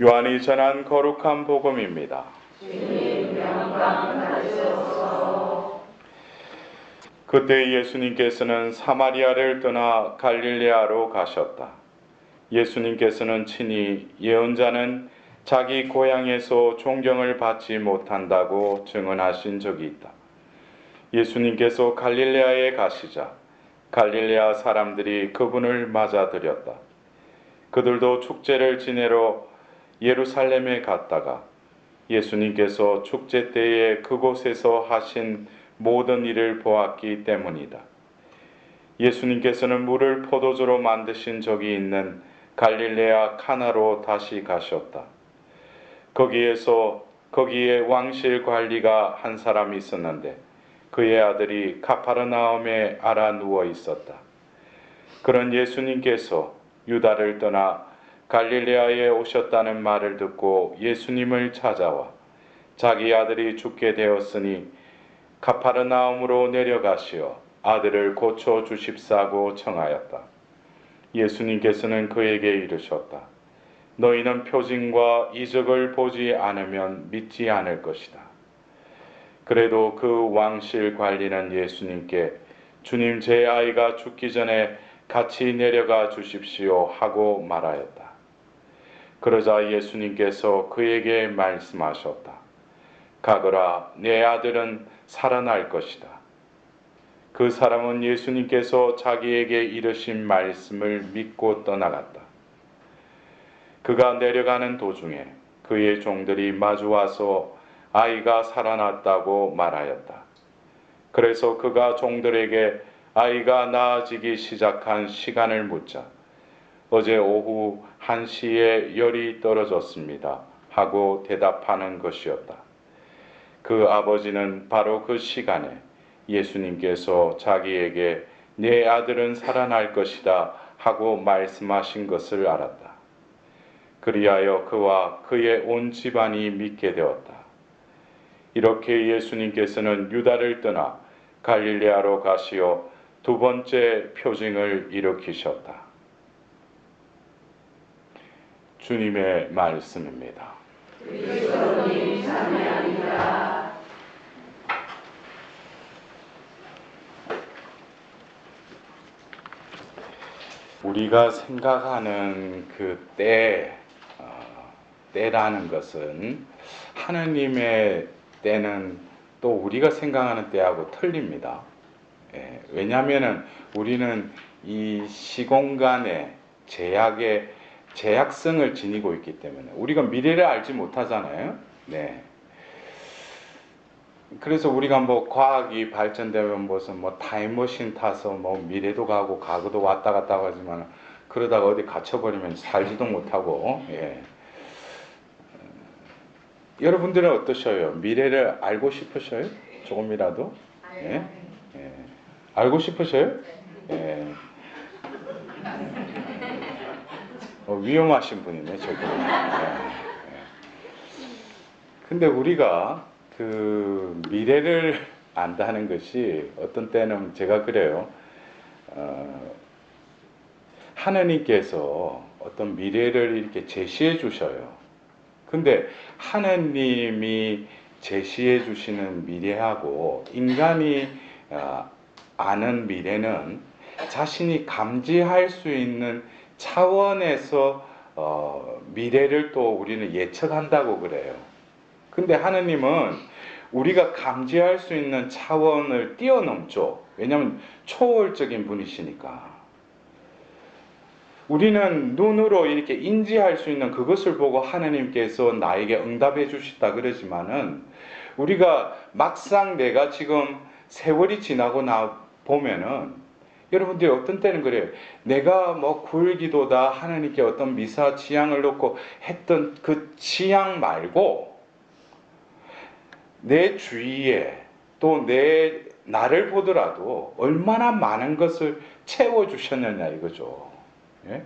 요한이 전한 거룩한 복음입니다. 주님 영광 받으소서. 그때 예수님께서는 사마리아를 떠나 갈릴레아로 가셨다. 예수님께서는 친히 예언자는 자기 고향에서 존경을 받지 못한다고 증언하신 적이 있다. 예수님께서 갈릴레아에 가시자 갈릴레아 사람들이 그분을 맞아들였다. 그들도 축제를 지내러 예루살렘에 갔다가 예수님께서 축제 때에 그곳에서 하신 모든 일을 보았기 때문이다. 예수님께서는 물을 포도주로 만드신 적이 있는 갈릴레아 카나로 다시 가셨다. 거기에 왕실 관리가 한 사람이 있었는데 그의 아들이 가파르나움에 알아 누워 있었다. 그런 예수님께서 유다를 떠나 갈릴레아에 오셨다는 말을 듣고 예수님을 찾아와 자기 아들이 죽게 되었으니 가파르나움으로 내려가시어 아들을 고쳐 주십사고 청하였다. 예수님께서는 그에게 이르셨다. 너희는 표징과 이적을 보지 않으면 믿지 않을 것이다. 그래도 그 왕실 관리는 예수님께 주님, 제 아이가 죽기 전에 같이 내려가 주십시오 하고 말하였다. 그러자 예수님께서 그에게 말씀하셨다. 가거라, 내 아들은 살아날 것이다. 그 사람은 예수님께서 자기에게 이르신 말씀을 믿고 떠나갔다. 그가 내려가는 도중에 그의 종들이 마주와서 아이가 살아났다고 말하였다. 그래서 그가 종들에게 아이가 나아지기 시작한 시간을 묻자 어제 오후 1시에 열이 떨어졌습니다 하고 대답하는 것이었다. 그 아버지는 바로 그 시간에 예수님께서 자기에게 내 아들은 살아날 것이다 하고 말씀하신 것을 알았다. 그리하여 그와 그의 온 집안이 믿게 되었다. 이렇게 예수님께서는 유다를 떠나 갈릴레아로 가시어 두 번째 표징을 일으키셨다. 주님의 말씀입니다. 그리스도님 찬양합니다. 우리가 생각하는 그 때라는 것은 하나님의 때는 또 우리가 생각하는 때하고 틀립니다. 왜냐하면 우리는 이 시공간의 제약성을 지니고 있기 때문에 우리가 미래를 알지 못하잖아요. 네. 그래서 우리가 뭐 과학이 발전되면 무슨 뭐 타임머신 타서 뭐 미래도 가고 과거도 왔다 갔다 하지만 그러다가 어디 갇혀버리면 살지도 못하고. 예. 여러분들은 어떠셔요? 미래를 알고 싶으셔요? 조금이라도? 예? 예. 알고 싶으셔요? 예. 위험하신 분이네, 저분. 예. 근데 우리가 그 미래를 안다는 것이 어떤 때는 제가 그래요. 하나님께서 어떤 미래를 이렇게 제시해 주셔요. 근데 하나님이 제시해 주시는 미래하고 인간이 아는 미래는 자신이 감지할 수 있는 차원에서 미래를 또 우리는 예측한다고 그래요. 근데 하나님은 우리가 감지할 수 있는 차원을 뛰어넘죠. 왜냐하면 초월적인 분이시니까. 우리는 눈으로 이렇게 인지할 수 있는 그것을 보고 하나님께서 나에게 응답해 주시다 그러지만은 우리가 막상 내가 지금 세월이 지나고 보면은 여러분들이 어떤 때는 그래요. 내가 뭐 굴기도다 하나님께 어떤 미사 지향을 놓고 했던 그 지향 말고 내 주위에 또 나를 보더라도 얼마나 많은 것을 채워주셨느냐 이거죠. 예?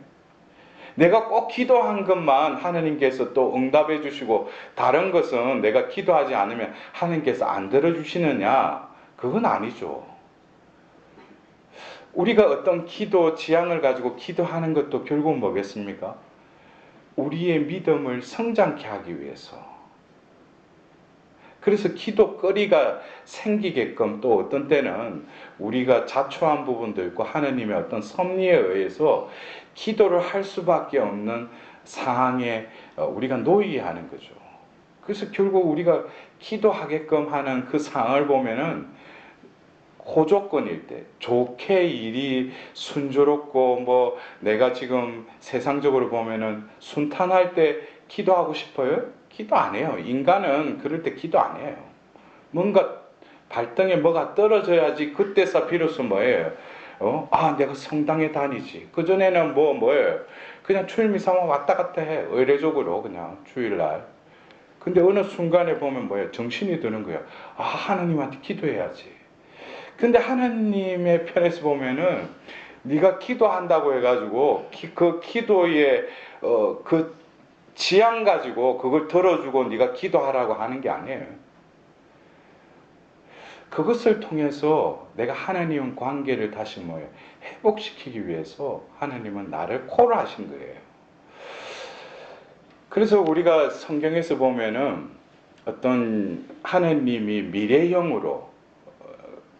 내가 꼭 기도한 것만 하나님께서 또 응답해 주시고 다른 것은 내가 기도하지 않으면 하나님께서 안 들어주시느냐? 그건 아니죠. 우리가 어떤 기도 지향을 가지고 기도하는 것도 결국 뭐겠습니까? 우리의 믿음을 성장케 하기 위해서. 그래서 기도거리가 생기게끔, 또 어떤 때는 우리가 자초한 부분도 있고 하느님의 어떤 섭리에 의해서 기도를 할 수밖에 없는 상황에 우리가 놓이게 하는 거죠. 그래서 결국 우리가 기도하게끔 하는 그 상황을 보면은 호조건일 때, 좋게 일이 순조롭고 뭐 내가 지금 세상적으로 보면은 순탄할 때 기도하고 싶어요? 기도 안 해요. 인간은 그럴 때 기도 안 해요. 뭔가 발등에 뭐가 떨어져야지 그때서 비로소 뭐예요? 내가 성당에 다니지. 그전에는 뭐예요? 그냥 주일미사만 왔다 갔다 해. 의례적으로 그냥 주일날. 근데 어느 순간에 보면 뭐예요? 정신이 드는 거예요. 하나님한테 기도해야지. 근데 하나님의 편에서 보면은 네가 기도한다고 해가지고 그 기도의 그 지향 가지고 그걸 들어주고 네가 기도하라고 하는 게 아니에요. 그것을 통해서 내가 하나님 관계를 다시 뭐예요? 회복시키기 위해서 하나님은 나를 콜하신 거예요. 그래서 우리가 성경에서 보면은 어떤 하나님이 미래형으로,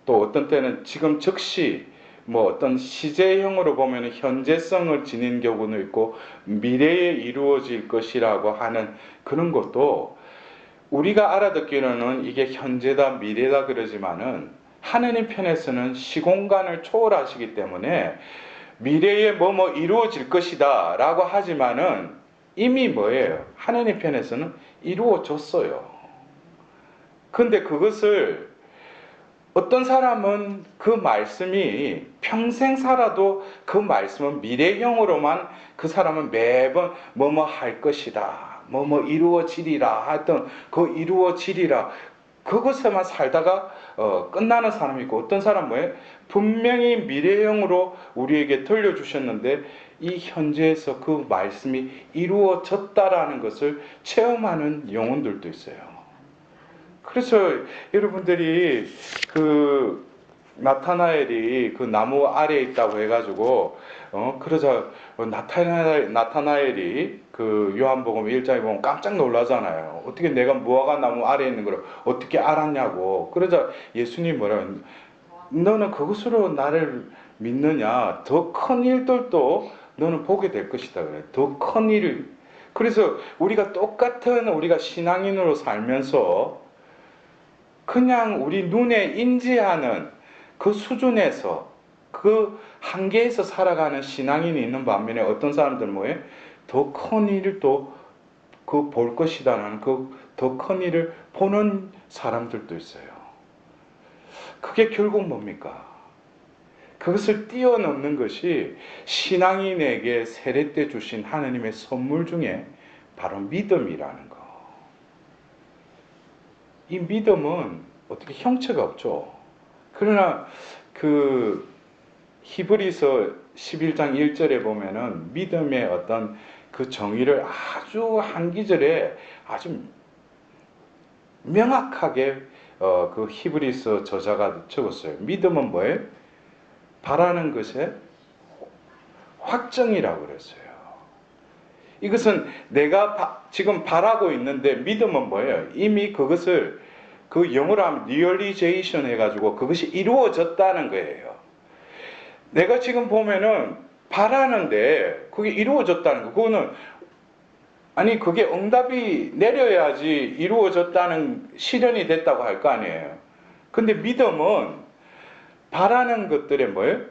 또 어떤 때는 지금 즉시 뭐 어떤 시제형으로 보면 현재성을 지닌 경우는 있고 미래에 이루어질 것이라고 하는 그런 것도 우리가 알아듣기로는 이게 현재다 미래다 그러지만은 하느님 편에서는 시공간을 초월하시기 때문에 미래에 뭐 이루어질 것이다 라고 하지만은 이미 뭐예요? 하느님 편에서는 이루어졌어요. 근데 그것을 어떤 사람은 그 말씀이 평생 살아도 그 말씀은 미래형으로만 그 사람은 매번 뭐뭐 할 것이다, 뭐뭐 이루어지리라 하여튼 그 이루어지리라 그것에만 살다가 끝나는 사람이 있고, 어떤 사람은 뭐예요? 분명히 미래형으로 우리에게 들려주셨는데 이 현재에서 그 말씀이 이루어졌다라는 것을 체험하는 영혼들도 있어요. 그래서 여러분들이 그 나타나엘이 그 나무 아래에 있다고 해가지고 그러자 나타나엘이 그 요한복음 1장에 보면 깜짝 놀라잖아요. 어떻게 내가 무화과 나무 아래에 있는 걸 어떻게 알았냐고. 그러자 예수님이 뭐라, 너는 그것으로 나를 믿느냐? 더 큰 일들도 너는 보게 될 것이다 그래. 더 큰 일을. 그래서 우리가 똑같은 우리가 신앙인으로 살면서 그냥 우리 눈에 인지하는 그 수준에서 그 한계에서 살아가는 신앙인이 있는 반면에 어떤 사람들은 뭐예요? 더 큰 일을 또 그 볼 것이다라는 그 더 큰 일을 보는 사람들도 있어요. 그게 결국 뭡니까? 그것을 뛰어넘는 것이 신앙인에게 세례 때 주신 하나님의 선물 중에 바로 믿음이라는 거. 이 믿음은 어떻게 형체가 없죠. 그러나 그 히브리서 11장 1절에 보면은 믿음의 어떤 그 정의를 아주 한 기절에 아주 명확하게 그 히브리서 저자가 적었어요. 믿음은 뭐예요? 바라는 것의 확정이라고 그랬어요. 이것은 내가 지금 바라고 있는데, 믿음은 뭐예요? 이미 그것을 그 영어로 하면 리얼리제이션 해가지고 그것이 이루어졌다는 거예요. 내가 지금 보면은 바라는데 그게 이루어졌다는 거. 그거는 아니 그게 응답이 내려야지 이루어졌다는 실현이 됐다고 할 거 아니에요. 근데 믿음은 바라는 것들의 뭐예요?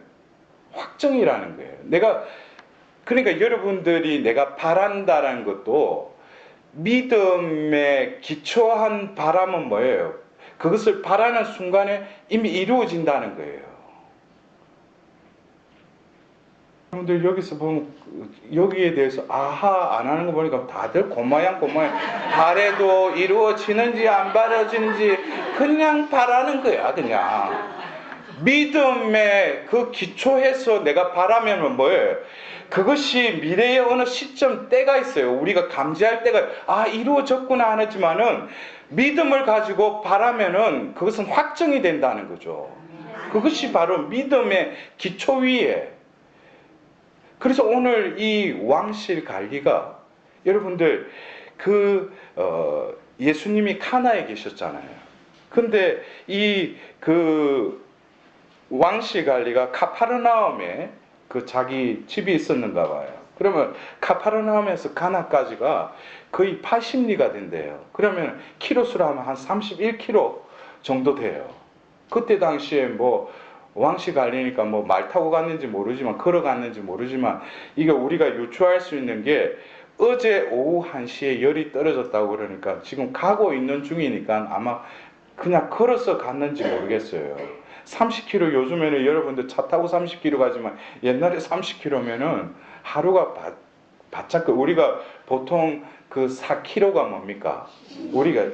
확정이라는 거예요. 그러니까 여러분들이 내가 바란다라는 것도 믿음에 기초한 바람은 뭐예요? 그것을 바라는 순간에 이미 이루어진다는 거예요. 여러분들 여기서 보면 여기에 대해서 아하 안 하는 거 보니까 다들 고마양 바래도 이루어지는지 안 바라지는지 그냥 바라는 거야. 그냥 믿음에 그 기초해서 내가 바라면 뭐예요? 그것이 미래의 어느 시점 때가 있어요. 우리가 감지할 때가 이루어졌구나 하지만은 믿음을 가지고 바라면은 그것은 확정이 된다는 거죠. 그것이 바로 믿음의 기초 위에. 그래서 오늘 이 왕실 관리가 여러분들 예수님이 카나에 계셨잖아요. 근데 왕실 관리가 카파르나움에 자기 집이 있었는가 봐요. 그러면 카파르나움에서 가나까지가 거의 80리가 된대요. 그러면 키로수로 하면 한 31km 정도 돼요. 그때 당시에 뭐 왕실 관리니까 뭐 말 타고 갔는지 모르지만 걸어갔는지 모르지만 이게 우리가 유추할 수 있는 게 어제 오후 1시에 열이 떨어졌다고 그러니까 지금 가고 있는 중이니까 아마 그냥 걸어서 갔는지 모르겠어요. 30km 요즘에는 여러분들 차 타고 30km 가지만 옛날에 30km면은 하루가 바짝 우리가 보통 4km가 뭡니까? 우리가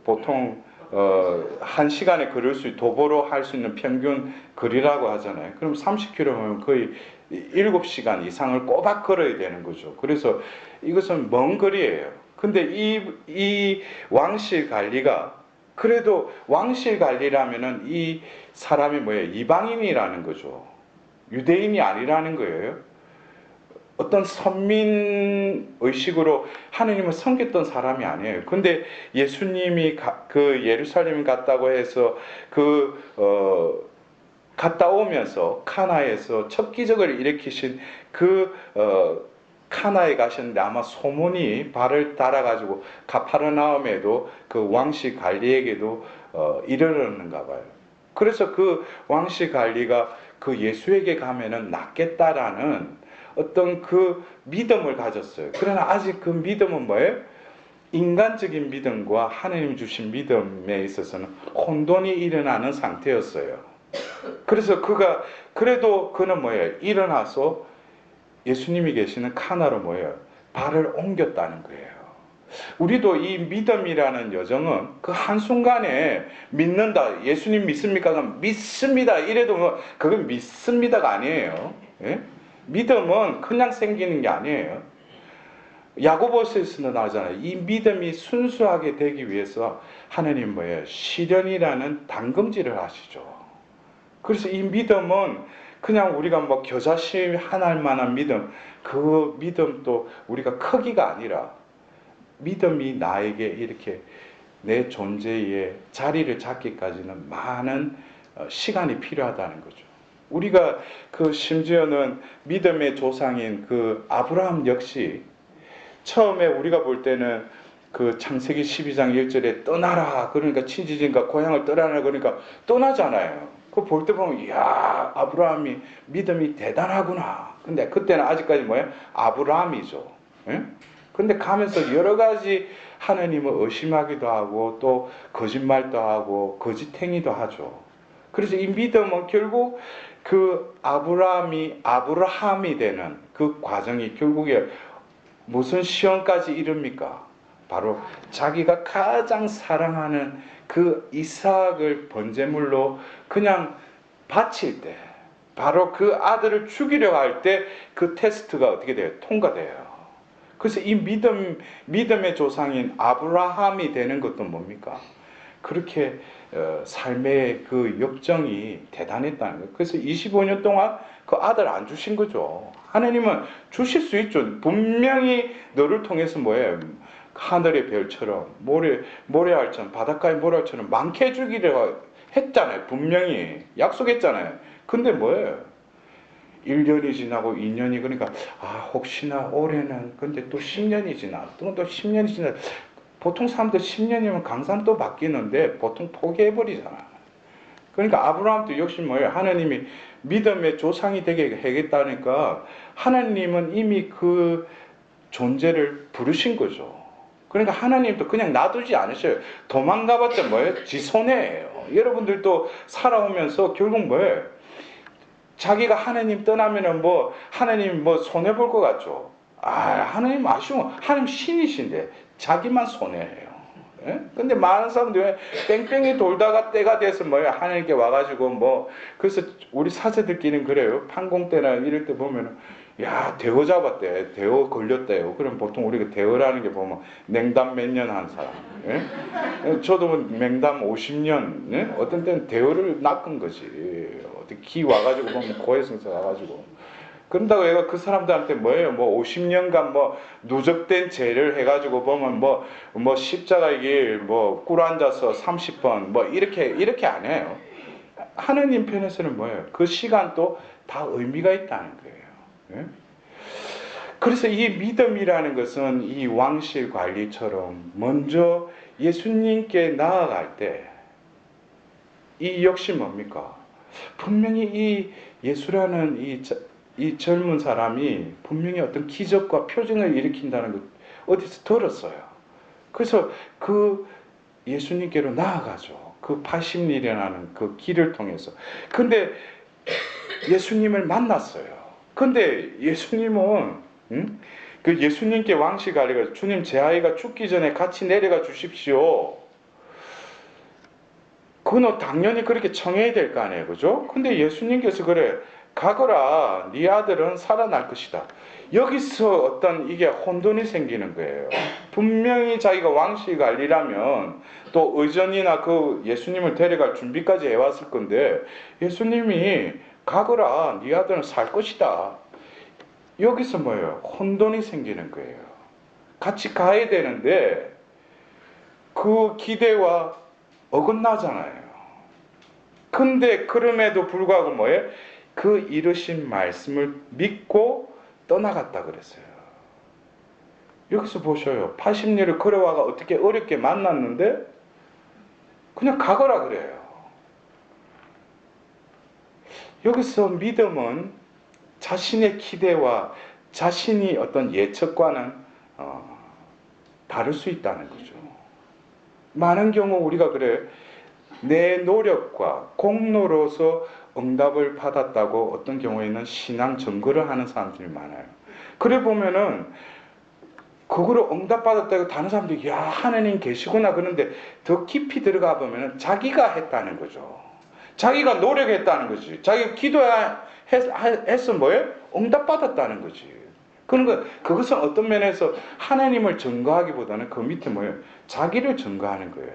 보통 1시간에 걸을 수 도보로 할 수 있는 평균 거리라고 하잖아요. 그럼 30km면 거의 7시간 이상을 꼬박 걸어야 되는 거죠. 그래서 이것은 먼 거리예요. 근데 이 왕실 관리가 그래도 왕실 관리라면은 이 사람이 뭐예요? 이방인이라는 거죠. 유대인이 아니라는 거예요. 어떤 선민 의식으로 하느님을 섬겼던 사람이 아니에요. 근데 예수님이 예루살렘 갔다고 해서 갔다 오면서 카나에서 첫 기적을 일으키신 카나에 가셨는데 아마 소문이 발을 달아가지고 가파르나움에도 왕실 관리에게도 이르렀는가 봐요. 그래서 왕실 관리가 예수에게 가면은 낫겠다라는 어떤 믿음을 가졌어요. 그러나 아직 그 믿음은 뭐예요? 인간적인 믿음과 하나님 주신 믿음에 있어서는 혼돈이 일어나는 상태였어요. 그래서 그래도 그는 뭐예요? 일어나서 예수님이 계시는 카나로 뭐예요? 발을 옮겼다는 거예요. 우리도 이 믿음이라는 여정은 한순간에 믿는다. 예수님 믿습니까? 믿습니다. 이래도 뭐 그건 믿습니다가 아니에요. 예? 믿음은 그냥 생기는 게 아니에요. 야고보서에서도 나오잖아요. 이 믿음이 순수하게 되기 위해서 하나님 뭐예요? 시련이라는 담금질을 하시죠. 그래서 이 믿음은 그냥 우리가 뭐 겨자씨 하나할 만한 믿음, 그 믿음도 우리가 크기가 아니라 믿음이 나에게 이렇게 내 존재의 자리를 잡기까지는 많은 시간이 필요하다는 거죠. 우리가 심지어는 믿음의 조상인 아브라함 역시 처음에 우리가 볼 때는 창세기 12장 1절에 떠나라 그러니까 친지진과 고향을 떠나라 그러니까 떠나잖아요. 그거 볼 때 보면 이야 아브라함이 믿음이 대단하구나. 근데 그때는 아직까지 뭐예요? 아브라함이죠. 예? 근데 가면서 여러 가지 하나님을 의심하기도 하고 또 거짓말도 하고 거짓행위도 하죠. 그래서 이 믿음은 결국 아브라함이 되는 그 과정이 결국에 무슨 시험까지 이릅니까? 바로 자기가 가장 사랑하는 이삭을 번제물로 그냥 바칠 때, 바로 아들을 죽이려고 할 때 테스트가 어떻게 돼요? 통과돼요. 그래서 이 믿음의 조상인 아브라함이 되는 것도 뭡니까? 그렇게 삶의 역정이 대단했다는 거예요. 그래서 25년 동안 아들 안 주신 거죠. 하나님은 주실 수 있죠. 분명히 너를 통해서 뭐예요? 하늘의 별처럼 모래알처럼 바닷가의 모래알처럼 많게 주기로 했잖아요. 분명히 약속했잖아요. 근데 뭐예요? 1년이 지나고 2년이 그러니까 혹시나 올해는 근데 또 10년이 지나 또 10년이 지나 보통 사람들 10년이면 강산 또 바뀌는데 보통 포기해버리잖아. 그러니까 아브라함도 역시 뭐예요? 하나님이 믿음의 조상이 되게 하겠다니까 하나님은 이미 존재를 부르신 거죠. 그러니까 하나님도 그냥 놔두지 않으셔요. 도망가봤자 뭐예요? 지 손해예요. 여러분들도 살아오면서 결국 뭐예요? 자기가 하나님 떠나면은 하나님 손해볼 것 같죠? 하나님 아쉬워. 하나님 신이신데 자기만 손해해요. 예? 근데 많은 사람들이 왜 뺑뺑이 돌다가 때가 돼서 하나님께 와가지고 그래서 우리 사제들끼리는 그래요. 판공 때나 이럴 때 보면은 야 대어 잡았대. 대어 걸렸대요. 그럼 보통 우리가 대어라는 게 보면 냉담 몇 년 한 사람. 예? 저도 맹담 50년. 예? 어떤 때는 대어를 낚은 거지. 어떻게 기 와가지고 보면 고해성사 와가지고 그런다고 얘가 그 사람들한테 뭐예요? 뭐 50년간 뭐 누적된 죄를 해가지고 보면 뭐 십자가의 길 뭐 꿇어 앉아서 30번 뭐 이렇게 안 해요. 하느님 편에서는 뭐예요? 그 시간도 다 의미가 있다는 거예요. 예? 그래서 이 믿음이라는 것은 이 왕실 관리처럼 먼저 예수님께 나아갈 때 이 역시 뭡니까? 분명히 이 예수라는 이 젊은 사람이 분명히 어떤 기적과 표징을 일으킨다는 것 어디서 들었어요. 그래서 그 예수님께로 나아가죠. 그 80일이라는 그 길을 통해서. 근데 예수님을 만났어요. 근데 예수님은 그 예수님께 왕실 가려가 주님 제 아이가 죽기 전에 같이 내려가 주십시오. 그건 당연히 그렇게 청해야 될 거 아니에요. 그죠? 근데 예수님께서 그래 가거라 네 아들은 살아날 것이다. 여기서 어떤 이게 혼돈이 생기는 거예요. 분명히 자기가 왕실 관리라면 또 의전이나 그 예수님을 데려갈 준비까지 해왔을 건데 예수님이 가거라 네 아들은 살 것이다. 여기서 뭐예요? 혼돈이 생기는 거예요. 같이 가야 되는데 그 기대와 어긋나잖아요. 근데 그럼에도 불구하고 뭐예요? 그 이르신 말씀을 믿고 떠나갔다 그랬어요. 여기서 보셔요. 80년을 걸어와가 어떻게 어렵게 만났는데 그냥 가거라 그래요. 여기서 믿음은 자신의 기대와 자신이 어떤 예측과는 다를 수 있다는 거죠. 많은 경우 우리가 그래 내 노력과 공로로서 응답을 받았다고 어떤 경우에는 신앙 증거를 하는 사람들이 많아요. 그래 보면은 그거로 응답받았다고 다른 사람들이 야 하나님 계시구나 그런데 더 깊이 들어가 보면은 자기가 했다는 거죠. 자기가 노력했다는 거지. 자기가 기도해서 뭐예요? 응답받았다는 거지. 그것은 어떤 면에서 하나님을 증거하기보다는 그 밑에 뭐예요? 자기를 증거하는 거예요.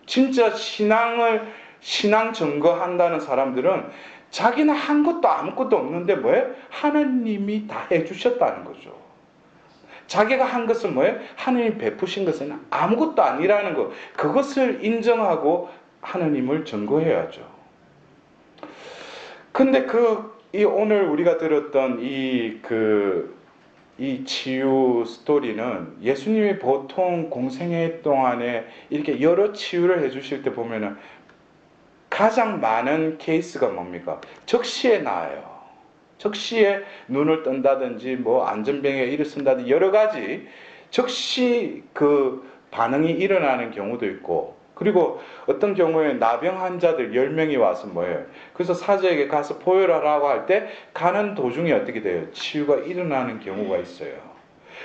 진짜 신앙 증거한다는 사람들은 자기는 한 것도 아무것도 없는데 뭐예요? 하나님이 다 해주셨다는 거죠. 자기가 한 것은 뭐예요? 하나님이 베푸신 것은 아무것도 아니라는 것. 그것을 인정하고 하나님을 증거해야죠. 근데 오늘 우리가 들었던 이 치유 스토리는 예수님이 보통 공생애 동안에 이렇게 여러 치유를 해주실 때 보면은 가장 많은 케이스가 뭡니까? 적시에 나와요. 적시에 눈을 뜬다든지 뭐 안전병에 일어선다든지 여러 가지 적시 그 반응이 일어나는 경우도 있고 그리고 어떤 경우에 나병 환자들 10명이 와서 뭐예요? 그래서 사제에게 가서 보혈하라고 할 때 가는 도중에 어떻게 돼요? 치유가 일어나는 경우가 있어요.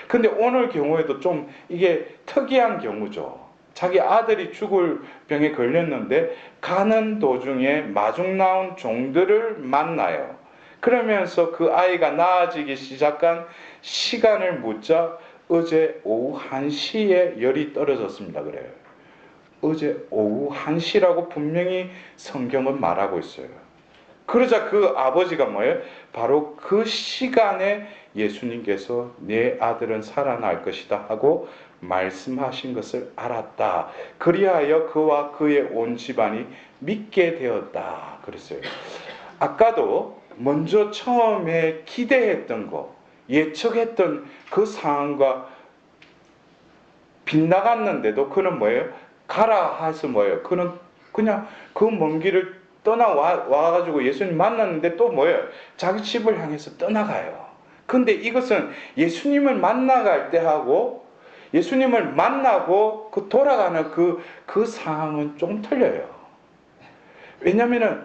근데 오늘 경우에도 좀 이게 특이한 경우죠. 자기 아들이 죽을 병에 걸렸는데 가는 도중에 마중 나온 종들을 만나요. 그러면서 그 아이가 나아지기 시작한 시간을 묻자 어제 오후 1시에 열이 떨어졌습니다. 그래요. 어제 오후 1시라고 분명히 성경은 말하고 있어요. 그러자 그 아버지가 뭐예요? 바로 그 시간에 예수님께서 내 아들은 살아날 것이다 하고 말씀하신 것을 알았다. 그리하여 그와 그의 온 집안이 믿게 되었다. 그랬어요. 아까도 먼저 처음에 기대했던 거, 예측했던 그 상황과 빗나갔는데도 그는 뭐예요? 가라 해서 뭐예요? 그는 그냥 그 먼 길을 와가지고 예수님 만났는데 또 뭐예요? 자기 집을 향해서 떠나가요. 근데 이것은 예수님을 만나갈 때 하고 예수님을 만나고 돌아가는 그 상황은 조금 틀려요. 왜냐면은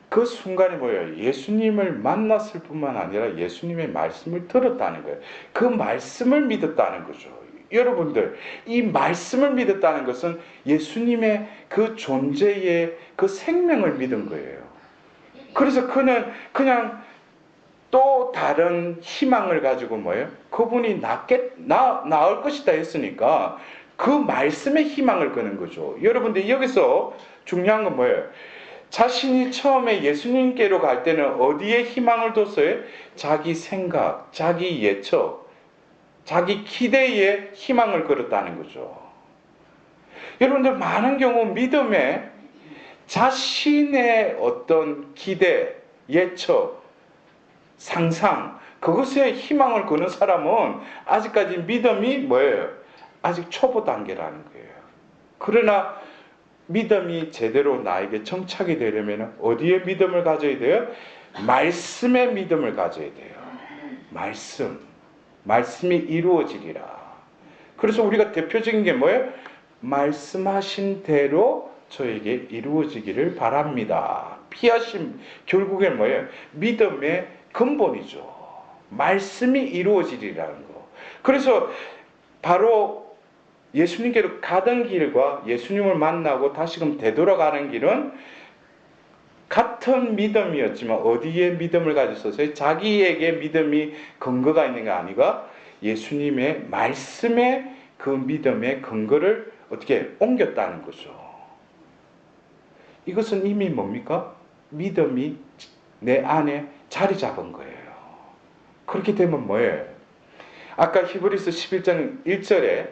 그 순간이 뭐예요? 예수님을 만났을 뿐만 아니라 예수님의 말씀을 들었다는 거예요. 그 말씀을 믿었다는 거죠. 여러분들, 이 말씀을 믿었다는 것은 예수님의 그 존재의 그 생명을 믿은 거예요. 그래서 그는 그냥 또 다른 희망을 가지고 뭐예요? 그분이 나을 것이다 했으니까 그 말씀에 희망을 거는 거죠. 여러분들, 여기서 중요한 건 뭐예요? 자신이 처음에 예수님께로 갈 때는 어디에 희망을 뒀어요? 자기 생각, 자기 예측, 자기 기대에 희망을 걸었다는 거죠. 여러분들 많은 경우 믿음에 자신의 어떤 기대, 예측, 상상, 그것에 희망을 거는 사람은 아직까지 믿음이 뭐예요? 아직 초보 단계라는 거예요. 그러나 믿음이 제대로 나에게 정착이 되려면 어디에 믿음을 가져야 돼요? 말씀에 믿음을 가져야 돼요. 말씀이 이루어지리라. 그래서 우리가 대표적인 게 뭐예요? 말씀하신 대로 저에게 이루어지기를 바랍니다. 피하심, 결국엔 뭐예요? 믿음의 근본이죠. 말씀이 이루어지리라는 거. 그래서 바로 예수님께로 가던 길과 예수님을 만나고 다시금 되돌아가는 길은 같은 믿음이었지만 어디에 믿음을 가졌었어요? 자기에게 믿음이 근거가 있는 게 아니라 예수님의 말씀에 그 믿음의 근거를 어떻게 옮겼다는 거죠. 이것은 이미 뭡니까? 믿음이 내 안에 자리 잡은 거예요. 그렇게 되면 뭐예요? 아까 히브리서 11장 1절에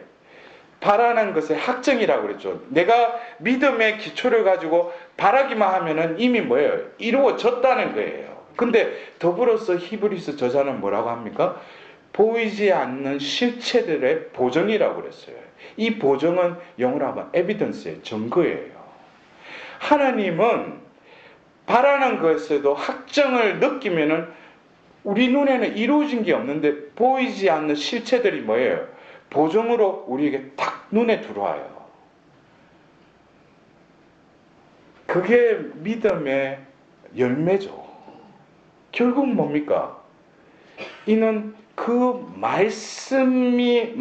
바라는 것의 확정이라고 그랬죠. 내가 믿음의 기초를 가지고 바라기만 하면은 이미 뭐예요? 이루어졌다는 거예요. 근데 더불어서 히브리서 저자는 뭐라고 합니까? 보이지 않는 실체들의 보정이라고 그랬어요. 이 보정은 영어로 하면 에비던스의 증거예요. 하나님은 바라는 것에도 확정을 느끼면은 우리 눈에는 이루어진 게 없는데 보이지 않는 실체들이 뭐예요? 보정으로 우리에게 딱 눈에 들어와요. 그게 믿음의 열매죠. 결국 뭡니까? 이는 그 말씀의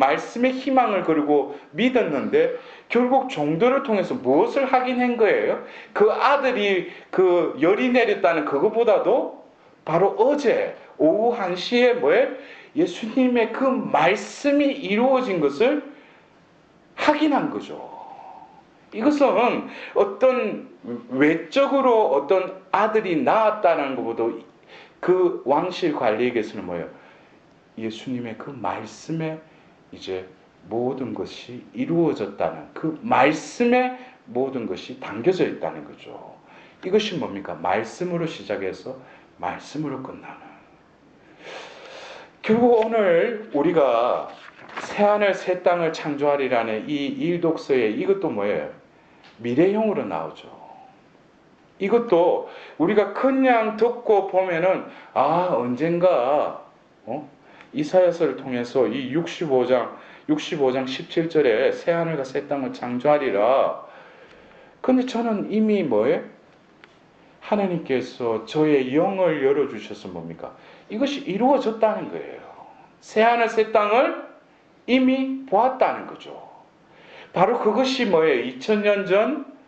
희망을 그리고 믿었는데 결국 종들을 통해서 무엇을 하긴 한 거예요? 그 아들이 그 열이 내렸다는 그것보다도 바로 어제 오후 1시에 뭐예요? 예수님의 그 말씀이 이루어진 것을 확인한 거죠. 이것은 어떤 외적으로 어떤 아들이 낳았다는 것보다 그 왕실 관리에게서는 뭐예요? 예수님의 그 말씀에 이제 모든 것이 이루어졌다는 그 말씀에 모든 것이 담겨져 있다는 거죠. 이것이 뭡니까? 말씀으로 시작해서 말씀으로 끝나는. 결국 오늘 우리가 새하늘 새 땅을 창조하리라는 이 일독서에 이것도 뭐예요? 미래형으로 나오죠. 이것도 우리가 그냥 듣고 보면은 언젠가 이사야서를 통해서 이 65장 17절에 새하늘과 새 땅을 창조하리라. 근데 저는 이미 뭐예요? 하나님께서 저의 영을 열어주셔서 뭡니까? 이것이 이루어졌다는 거예요. 새하늘 새 땅을 이미 보았다는 거죠. 바로 그것이 뭐예요? 2000년 전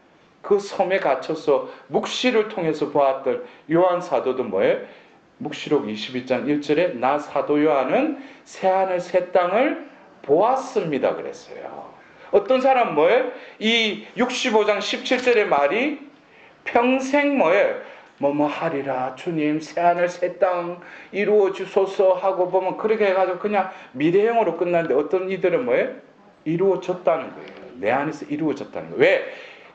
그 섬에 갇혀서 묵시를 통해서 보았던 요한 사도도 뭐예요? 묵시록 22장 1절에 나 사도 요한은 새하늘 새 땅을 보았습니다 그랬어요. 어떤 사람 뭐예요? 이 65장 17절의 말이 평생 뭐예요? 뭐뭐 하리라 주님 새하늘 새 땅 이루어 주소서 하고 보면 그렇게 해가지고 그냥 미래형으로 끝나는데 어떤 이들은 뭐예요? 이루어졌다는 거예요. 내 안에서 이루어졌다는 거예요. 왜?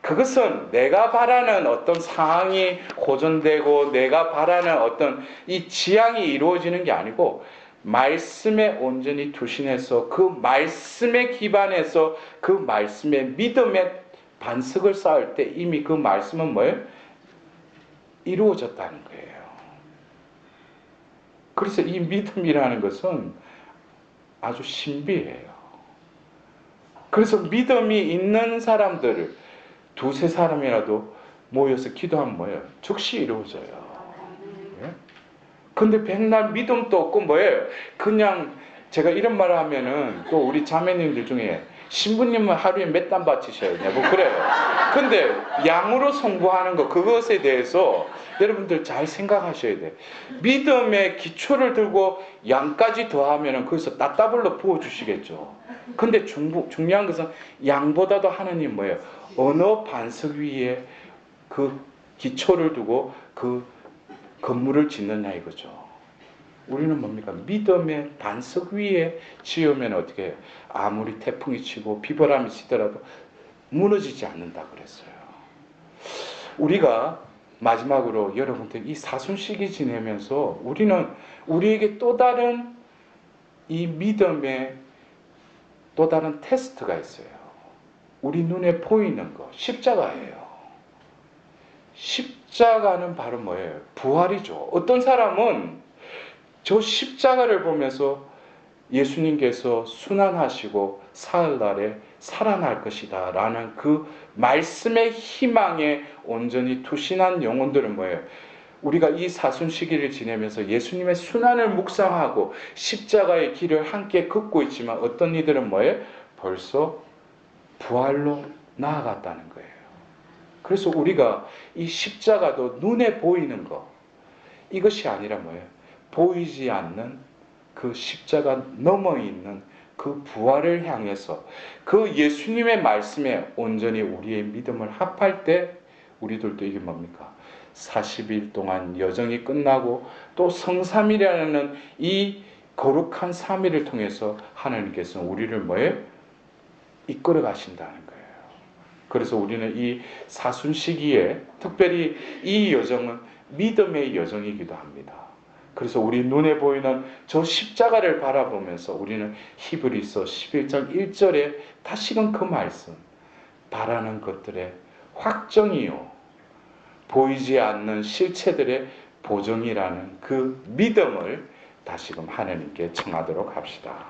그것은 내가 바라는 어떤 상황이 호전되고 내가 바라는 어떤 이 지향이 이루어지는 게 아니고 말씀에 온전히 투신해서 그 말씀에 기반해서 그 말씀에 믿음의 반석을 쌓을 때 이미 그 말씀은 뭐예요? 이루어졌다는 거예요. 그래서 이 믿음이라는 것은 아주 신비해요. 그래서 믿음이 있는 사람들을 두세 사람이라도 모여서 기도하면 뭐예요? 즉시 이루어져요. 예? 근데 백날 믿음도 없고 뭐예요? 그냥 제가 이런 말을 하면은 또 우리 자매님들 중에 신부님은 하루에 몇 단 바치셔야 돼. 뭐 그래요. 근데 양으로 성부하는 거 그것에 대해서 여러분들 잘 생각하셔야 돼. 믿음의 기초를 들고 양까지 더하면은 거기서 따따블로 부어 주시겠죠. 근데 중요한 것은 양보다도 하나님 뭐예요? 어느 반석 위에 그 기초를 두고 그 건물을 짓느냐 이거죠. 우리는 뭡니까? 믿음의 반석 위에 지으면 어떻게 해요? 아무리 태풍이 치고 비바람이 치더라도 무너지지 않는다 그랬어요. 우리가 마지막으로 여러분들 이 사순시기 지내면서 우리는 우리에게 또 다른 이 믿음의 또 다른 테스트가 있어요. 우리 눈에 보이는 거, 십자가예요. 십자가는 바로 뭐예요? 부활이죠. 어떤 사람은 저 십자가를 보면서 예수님께서 순환하시고 사흘날에 살아날 것이다 라는 그 말씀의 희망에 온전히 투신한 영혼들은 뭐예요? 우리가 이 사순 시기를 지내면서 예수님의 순환을 묵상하고 십자가의 길을 함께 걷고 있지만 어떤 이들은 뭐예요? 벌써 부활로 나아갔다는 거예요. 그래서 우리가 이 십자가도 눈에 보이는 것, 이것이 아니라 뭐예요? 보이지 않는 그 십자가 넘어 있는 그 부활을 향해서 그 예수님의 말씀에 온전히 우리의 믿음을 합할 때 우리들도 이게 뭡니까? 40일 동안 여정이 끝나고 또 성삼일이라는 이 거룩한 3일을 통해서 하나님께서는 우리를 뭐예요? 이끌어 가신다는 거예요. 그래서 우리는 이 사순 시기에 특별히 이 여정은 믿음의 여정이기도 합니다. 그래서 우리 눈에 보이는 저 십자가를 바라보면서 우리는 히브리서 11장 1절에 다시금 그 말씀, 바라는 것들의 확정이요 보이지 않는 실체들의 보정이라는 그 믿음을 다시금 하나님께 청하도록 합시다.